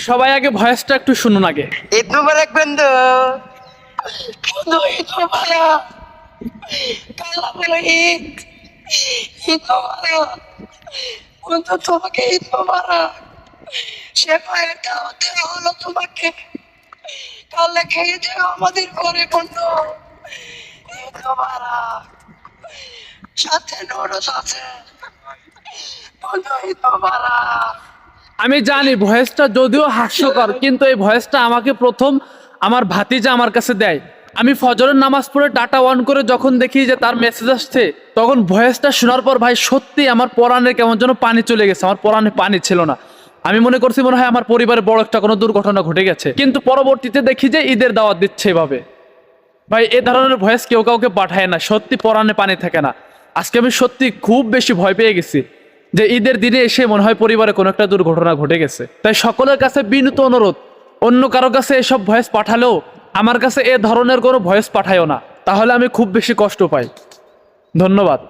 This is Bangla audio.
সবাই আগে ভয়েসটা একটু শুনুন আগে। ঈদ মুবারক বন্ধু। বন্ধু ঈদ মুবারক। কাল আমার ঈদ। ঈদ মুবারক বন্ধু, তোমাকে ঈদ মুবারক। সে মায়ের দাওয়াত দেওয়া হলো তোমাকে, কালে খেয়ে যাও আমাদের ঘরে বন্ধু। ঈদ মুবারক। সাথে নুডলস আছে বন্ধু, ঈদ মুবারক। আমি জানি ভয়েসটা যদিও হাস্যকর, কিন্তু এই ভয়েসটা আমাকে প্রথম আমার ভাতিজা আমার কাছে দেয়। আমি ফজরের নামাজ পড়ে ডাটা অন করে যখন দেখি যে তার মেসেজ আসছে, তখন ভয়েসটা শোনার পর ভাই সত্যি আমার পরাণে কেমন যেন পানি চলে গেছে। আমার পরাণে পানি ছিল না, আমি মনে করছি মনে হয় আমার পরিবারে বড় একটা কোনো দুর্ঘটনা ঘটে গেছে। কিন্তু পরবর্তীতে দেখি যে ঈদের দাওয়াত দিচ্ছে এভাবে। ভাই এ ধরনের ভয়েস কেউ কাউকে পাঠায় না, সত্যি পরাণে পানি থাকে না। আজকে আমি সত্যি খুব বেশি ভয় পেয়ে গেছি যে ঈদের দিনে এসে মনে হয় পরিবারে কোনো একটা দুর্ঘটনা ঘটে গেছে। তাই সকলের কাছে বিনীত অনুরোধ, অন্য কারো কাছে এসব ভয়েস পাঠালেও আমার কাছে এ ধরনের কোনো ভয়েস পাঠায়ও না, তাহলে আমি খুব বেশি কষ্ট পাই। ধন্যবাদ।